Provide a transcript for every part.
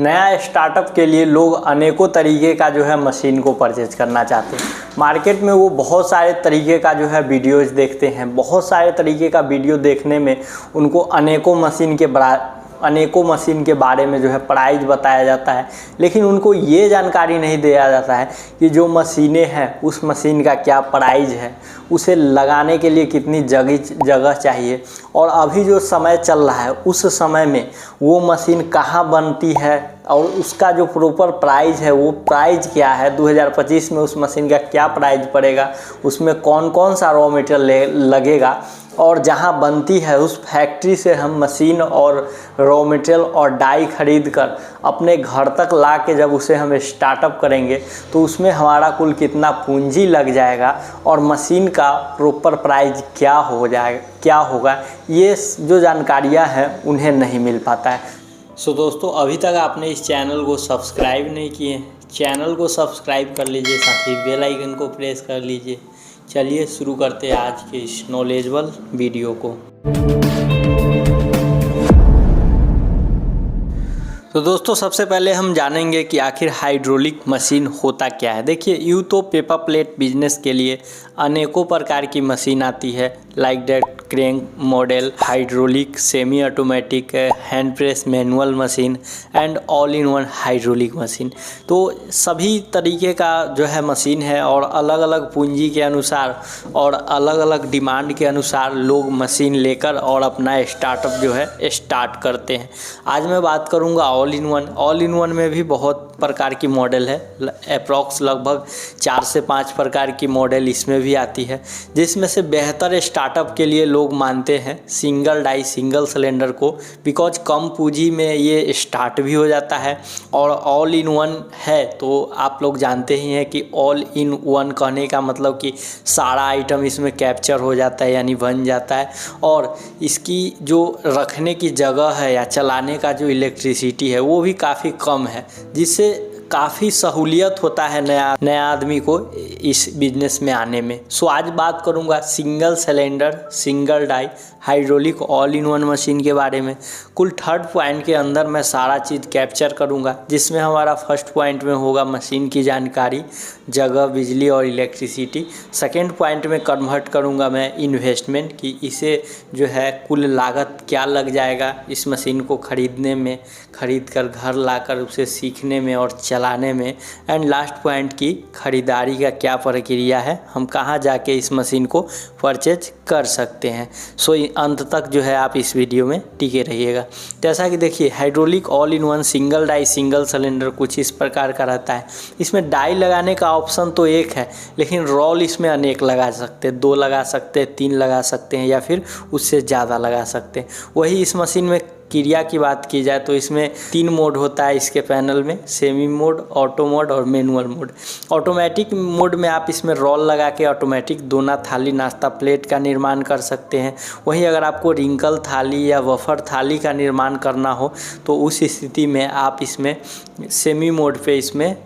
नया स्टार्टअप के लिए लोग अनेकों तरीके का जो है मशीन को परचेज करना चाहते हैं। मार्केट में वो बहुत सारे तरीके का जो है वीडियोज़ देखते हैं। बहुत सारे तरीके का वीडियो देखने में उनको अनेकों मशीन के बारे में जो है प्राइस बताया जाता है, लेकिन उनको ये जानकारी नहीं दिया जाता है कि जो मशीनें हैं उस मशीन का क्या प्राइस है, उसे लगाने के लिए कितनी जगह चाहिए, और अभी जो समय चल रहा है उस समय में वो मशीन कहाँ बनती है और उसका जो प्रॉपर प्राइस है वो प्राइस क्या है। 2025 में उस मशीन का क्या प्राइस पड़ेगा, उसमें कौन कौन सा रॉ मटेरियल लगेगा, और जहाँ बनती है उस फैक्ट्री से हम मशीन और रॉ मटेरियल और डाई खरीद कर अपने घर तक ला के जब उसे हम स्टार्टअप करेंगे तो उसमें हमारा कुल कितना पूंजी लग जाएगा और मशीन का प्रॉपर प्राइस क्या होगा, ये जो जानकारियाँ हैं उन्हें नहीं मिल पाता है। सो दोस्तों, अभी तक आपने इस चैनल को सब्सक्राइब नहीं किए, चैनल को सब्सक्राइब कर लीजिए, साथ ही बेल आइकन को प्रेस कर लीजिए। चलिए शुरू करते हैं आज के इस नॉलेजेबल वीडियो को। तो दोस्तों, सबसे पहले हम जानेंगे कि आखिर हाइड्रोलिक मशीन होता क्या है। देखिए, यूँ तो पेपर प्लेट बिजनेस के लिए अनेकों प्रकार की मशीन आती है, like that crank model, hydraulic, semi automatic, hand press, manual machine and all in one hydraulic machine. तो सभी तरीके का जो है मशीन है और अलग अलग पूंजी के अनुसार और अलग अलग डिमांड के अनुसार लोग मशीन लेकर और अपना स्टार्टअप जो है स्टार्ट करते हैं। आज मैं बात करूँगा ऑल इन वन में भी बहुत प्रकार की मॉडल है, अप्रॉक्स लगभग 4 से 5 प्रकार की मॉडल इसमें भी आती है, जिसमें से बेहतर स्टार्टअप के लिए लोग मानते हैं सिंगल डाई सिंगल सिलेंडर को, बिकॉज कम पूंजी में ये स्टार्ट भी हो जाता है और ऑल इन वन है। तो आप लोग जानते ही हैं कि ऑल इन वन कहने का मतलब कि सारा आइटम इसमें कैप्चर हो जाता है, यानी बन जाता है, और इसकी जो रखने की जगह है या चलाने का जो इलेक्ट्रिसिटी है वो भी काफ़ी कम है, जिससे काफ़ी सहूलियत होता है नया आदमी को इस बिजनेस में आने में। सो आज बात करूंगा single cylinder single die hydraulic all in one machine के बारे में। कुल 3rd पॉइंट के अंदर मैं सारा चीज़ कैप्चर करूंगा, जिसमें हमारा 1st पॉइंट में होगा मशीन की जानकारी, जगह, बिजली और इलेक्ट्रिसिटी। 2nd पॉइंट में कन्वर्ट करूंगा मैं इन्वेस्टमेंट, कि इसे जो है कुल लागत क्या लग जाएगा इस मशीन को खरीदने में, खरीद कर घर लाकर उसे सीखने में और चलाने में। एंड लास्ट पॉइंट की खरीदारी का क्या प्रक्रिया है, हम कहाँ जाके इस मशीन को परचेज कर सकते हैं। सो अंत तक जो है आप इस वीडियो में टिके रहिएगा। जैसा कि देखिए, hydraulic all in one single die single cylinder कुछ इस प्रकार का रहता है। इसमें डाई लगाने का ऑप्शन तो एक है, लेकिन रोल इसमें अनेक लगा सकते हैं, 2 लगा सकते हैं, 3 लगा सकते हैं या फिर उससे ज़्यादा लगा सकते हैं। वही इस मशीन में क्रिया की बात की जाए तो इसमें 3 मोड होता है इसके पैनल में, सेमी मोड, ऑटो मोड और मैनुअल मोड। ऑटोमेटिक मोड में आप इसमें रोल लगा के ऑटोमेटिक दोना थाली नाश्ता प्लेट का निर्माण कर सकते हैं। वहीं अगर आपको रिंकल थाली या वफ़र थाली का निर्माण करना हो तो उस स्थिति में आप इसमें सेमी मोड पे इसमें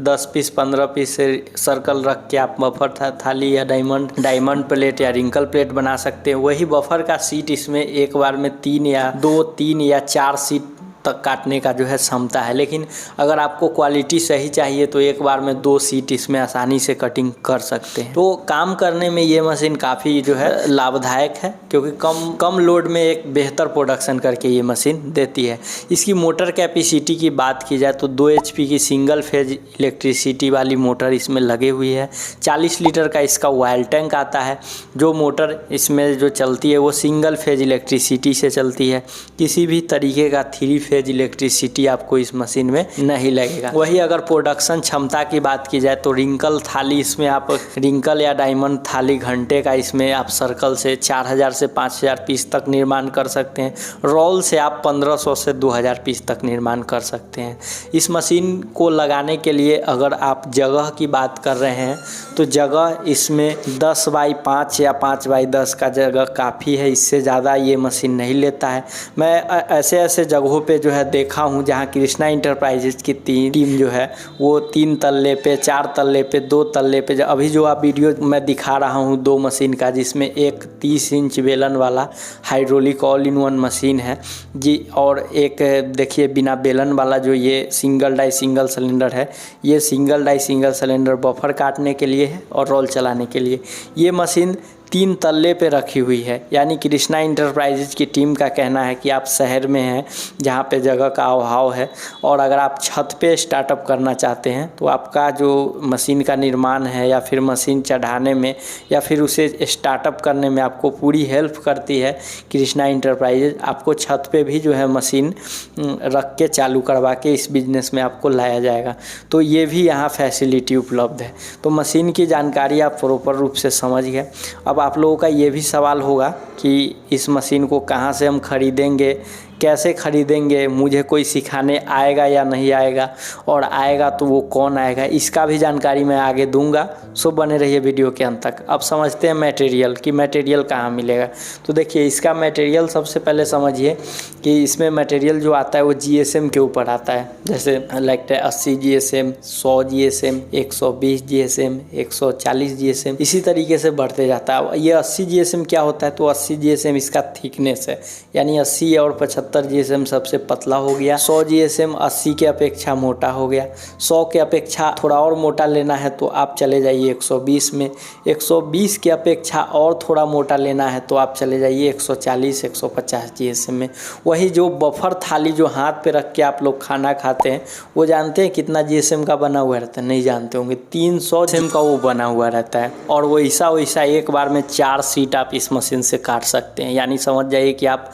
10 पीस 15 पीस सर्कल रख के आप वफ़र थाली या डायमंड प्लेट या रिंकल प्लेट बना सकते हैं। वही बफर का सीट इसमें एक बार में 3 या 4 सीट तक काटने का जो है क्षमता है, लेकिन अगर आपको क्वालिटी सही चाहिए तो एक बार में 2 सीट इसमें आसानी से कटिंग कर सकते हैं। तो काम करने में ये मशीन काफ़ी जो है लाभदायक है, क्योंकि कम लोड में एक बेहतर प्रोडक्शन करके ये मशीन देती है। इसकी मोटर कैपेसिटी की बात की जाए तो 2 HP की सिंगल फेज इलेक्ट्रिसिटी वाली मोटर इसमें लगी हुई है। 40 लीटर का इसका ऑयल टैंक आता है। जो मोटर इसमें जो चलती है वो सिंगल फेज इलेक्ट्रिसिटी से चलती है, किसी भी तरीके का 3 फेज इलेक्ट्रिसिटी आपको इस मशीन में नहीं लगेगा। वही अगर प्रोडक्शन क्षमता की बात की जाए तो रिंकल थाली, इसमें आप रिंकल या डायमंड थाली घंटे का इसमें आप सर्कल से 4000 से 5000 पीस तक निर्माण कर सकते हैं। रोल से आप 1500 से 2000 पीस तक निर्माण कर सकते हैं। इस मशीन को लगाने के लिए अगर आप जगह की बात कर रहे हैं तो जगह इसमें 10 बाई 5 या 5 बाई 10 का जगह काफ़ी है, इससे ज़्यादा ये मशीन नहीं लेता है। मैं ऐसे जगहों पे जो है देखा हूँ, जहाँ कृष्णा इंटरप्राइजेज की टीम जो है वो 3 तल्ले पे, 4 तल्ले पे, 2 तल्ले पे, अभी जो आप वीडियो मैं दिखा रहा हूँ 2 मशीन का, जिसमें एक 30 इंच बेलन वाला hydraulic all in one machine है जी, और एक देखिए बिना बेलन वाला जो ये सिंगल डाई सिंगल सिलेंडर है, ये single die single cylinder buffer काटने के लिए है और रोल चलाने के लिए। ये मशीन 3 तल्ले पे रखी हुई है। यानी कृष्णा इंटरप्राइजेज की टीम का कहना है कि आप शहर में हैं जहाँ पे जगह का अभाव है, और अगर आप छत पे स्टार्टअप करना चाहते हैं तो आपका जो मशीन का निर्माण है या फिर मशीन चढ़ाने में या फिर उसे स्टार्टअप करने में आपको पूरी हेल्प करती है कृष्णा इंटरप्राइजेज। आपको छत पे भी जो है मशीन रख के चालू करवा के इस बिज़नेस में आपको लाया जाएगा। तो ये भी यहाँ फैसिलिटी उपलब्ध है। तो मशीन की जानकारी आप प्रॉपर रूप से समझ गए। अब आप लोगों का ये भी सवाल होगा कि इस मशीन को कहाँ से हम खरीदेंगे, कैसे खरीदेंगे, मुझे कोई सिखाने आएगा या नहीं आएगा, और आएगा तो वो कौन आएगा, इसका भी जानकारी मैं आगे दूंगा। सो बने रहिए वीडियो के अंत तक। अब समझते हैं मटेरियल कि मटेरियल कहाँ मिलेगा। तो देखिए इसका मटेरियल सबसे पहले समझिए कि इसमें मटेरियल जो आता है वो GSM के ऊपर आता है। जैसे लगता है 80 GSM, 100 GSM, 120 GSM, 140 GSM, इसी तरीके से बढ़ते जाता है। ये 80 GSM क्या होता है, तो 80 GSM इसका थिकनेस है, यानी 80 और 75 GSM सबसे पतला हो गया। 100 GSM 80 के अपेक्षा मोटा हो गया। 100 के अपेक्षा थोड़ा और मोटा लेना है तो आप चले जाइए 120 में। 120 के अपेक्षा और थोड़ा मोटा लेना है तो आप चले जाइए 140 150 GSM में। वही जो बफर थाली जो हाथ पे रख के आप लोग खाना खाते हैं, वो जानते हैं कितना GSM का बना हुआ रहता है? नहीं जानते होंगे, 300 GSM का वो बना हुआ रहता है। और वैसा वैसा एक बार में 4 सीट आप इस मशीन से काट सकते हैं। यानी समझ जाइए कि आप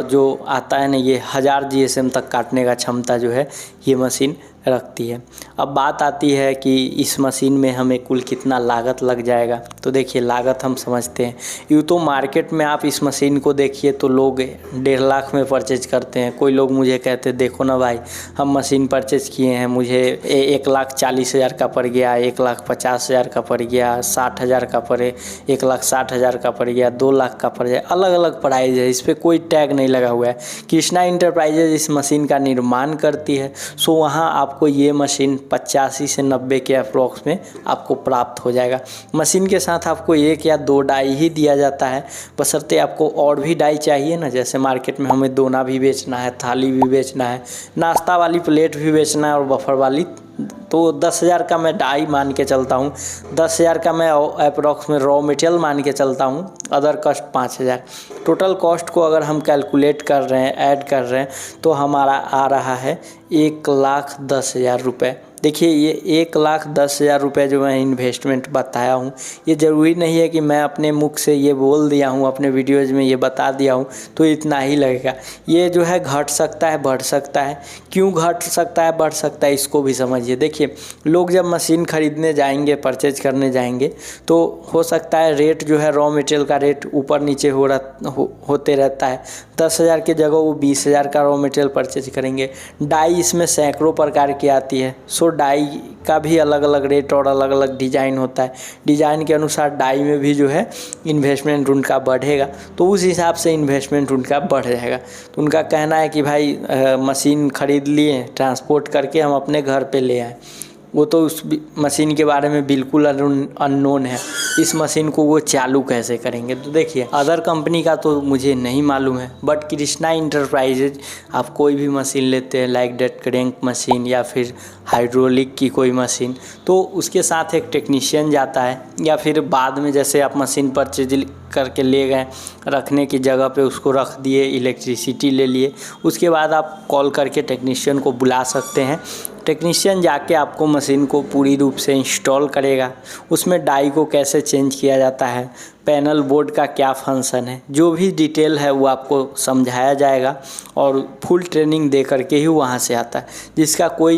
जो आता है ना, ये 1000 GSM तक काटने का क्षमता जो है ये मशीन रखती है। अब बात आती है कि इस मशीन में हमें कुल कितना लागत लग जाएगा। तो देखिए लागत हम समझते हैं। यूँ तो मार्केट में आप इस मशीन को देखिए तो लोग 1.5 लाख में परचेज करते हैं। कोई लोग मुझे कहते हैं देखो ना भाई, हम मशीन परचेज किए हैं, मुझे 1,40,000 का पड़ गया, 1,50,000 का पड़ गया, 60,000 का पड़े, 1,60,000 का पड़ गया, 2 लाख का पड़ जाए। अलग अलग प्राइस है, इस पर कोई टैग नहीं लगा हुआ है। कृष्णा इंटरप्राइजेज इस मशीन का निर्माण करती है। सो वहाँ आपको ये मशीन 85 से 90 के अप्रॉक्स में आपको प्राप्त हो जाएगा। मशीन के साथ आपको 1 या 2 डाई ही दिया जाता है, बशर्ते आपको और भी डाई चाहिए ना। जैसे मार्केट में हमें दोना भी बेचना है, थाली भी बेचना है, नाश्ता वाली प्लेट भी बेचना है और बफर वाली, तो 10,000 का मैं डाई मान के चलता हूँ। 10,000 का मैं अप्रॉक्स में रॉ मटेरियल मान के चलता हूँ। Other cost 5,000। टोटल कॉस्ट को अगर हम कैलकुलेट कर रहे हैं, ऐड कर रहे हैं, तो हमारा आ रहा है 1,10,000 रुपये। देखिए ये 1,10,000 रुपये जो मैं इन्वेस्टमेंट बताया हूँ, ये ज़रूरी नहीं है कि मैं अपने मुख से ये बोल दिया हूँ, अपने वीडियोज़ में ये बता दिया हूँ तो इतना ही लगेगा। ये जो है घट सकता है, बढ़ सकता है। क्यों घट सकता है, बढ़ सकता है, इसको भी समझिए। देखिए लोग जब मशीन ख़रीदने जाएंगे, परचेज करने जाएंगे, तो हो सकता है रेट जो है रॉ मटेरियल का रेट ऊपर नीचे होते रहता है। 10,000 की जगह वो 20,000 का रॉ मटेरियल परचेज करेंगे। डाई इसमें सैकड़ों प्रकार की आती है। सो डाई का भी अलग अलग रेट और अलग अलग डिज़ाइन होता है। डिज़ाइन के अनुसार डाई में भी जो है इन्वेस्टमेंट उनका बढ़ेगा, तो उस हिसाब से इन्वेस्टमेंट उनका बढ़ जाएगा। तो उनका कहना है कि भाई मशीन ख़रीद लिए, ट्रांसपोर्ट करके हम अपने घर पे ले आए। वो तो उस मशीन के बारे में बिल्कुल अननोन है। इस मशीन को वो चालू कैसे करेंगे? तो देखिए अदर कंपनी का तो मुझे नहीं मालूम है, बट कृष्णा इंटरप्राइजेज आप कोई भी मशीन लेते हैं, लाइक डेट क्रैंक मशीन या फिर हाइड्रोलिक की कोई मशीन, तो उसके साथ एक टेक्नीशियन जाता है, या फिर बाद में जैसे आप मशीन परचेज करके ले गए, रखने की जगह पे उसको रख दिए, इलेक्ट्रिसिटी ले लिए, उसके बाद आप कॉल करके टेक्नीशियन को बुला सकते हैं। टेक्नीशियन जाके आपको मशीन को पूरी रूप से इंस्टॉल करेगा। उसमें डाई को कैसे चेंज किया जाता है, पैनल बोर्ड का क्या फंक्शन है, जो भी डिटेल है वो आपको समझाया जाएगा, और फुल ट्रेनिंग दे करके ही वहाँ से आता है। जिसका कोई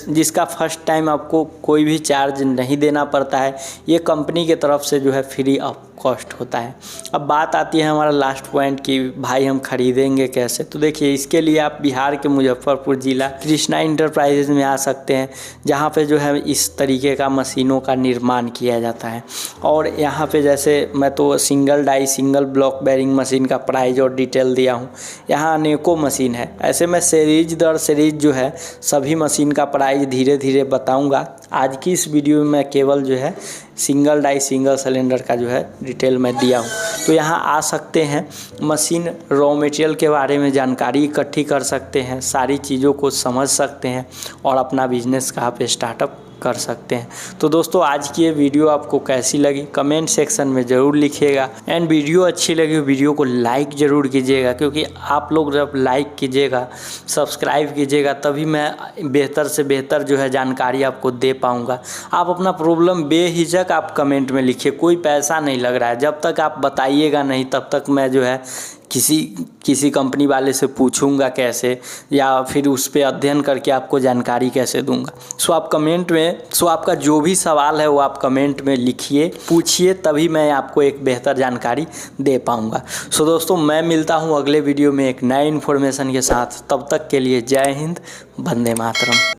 जिसका फर्स्ट टाइम आपको कोई भी चार्ज नहीं देना पड़ता है। ये कंपनी के तरफ से जो है फ्री ऑफ कॉस्ट होता है। अब बात आती है हमारा लास्ट पॉइंट कि भाई हम खरीदेंगे कैसे। तो देखिए इसके लिए आप बिहार के मुजफ्फरपुर ज़िला कृष्णा इंटरप्राइजेज में आ सकते हैं, जहाँ पे जो है इस तरीके का मशीनों का निर्माण किया जाता है। और यहाँ पे जैसे जैसे मैं तो single die single block bearing machine का प्राइस और डिटेल दिया हूँ। यहाँ अनेकों मशीन है, ऐसे मैं सीरीज दर सीरीज जो है सभी मशीन का प्राइस धीरे धीरे बताऊँगा। आज की इस वीडियो में मैं केवल जो है सिंगल डाई सिंगल सिलेंडर का जो है डिटेल में दिया हूँ। तो यहाँ आ सकते हैं, मशीन रॉ मटेरियल के बारे में जानकारी इकट्ठी कर सकते हैं, सारी चीज़ों को समझ सकते हैं और अपना बिजनेस का आप स्टार्टअप कर सकते हैं। तो दोस्तों आज की ये वीडियो आपको कैसी लगी कमेंट सेक्शन में ज़रूर लिखिएगा। एंड वीडियो अच्छी लगी वीडियो को लाइक ज़रूर कीजिएगा, क्योंकि आप लोग जब लाइक कीजिएगा सब्सक्राइब कीजिएगा तभी मैं बेहतर से बेहतर जो है जानकारी आपको दे पाऊँगा। आप अपना प्रॉब्लम बेहिचक आप कमेंट में लिखिए, कोई पैसा नहीं लग रहा है। जब तक आप बताइएगा नहीं तब तक मैं जो है किसी कंपनी वाले से पूछूंगा कैसे, या फिर उस पर अध्ययन करके आपको जानकारी कैसे दूंगा। आपका जो भी सवाल है वो आप कमेंट में लिखिए, पूछिए, तभी मैं आपको एक बेहतर जानकारी दे पाऊंगा। दोस्तों मैं मिलता हूं अगले वीडियो में एक नए इन्फॉर्मेशन के साथ। तब तक के लिए जय हिंद, वंदे मातरम।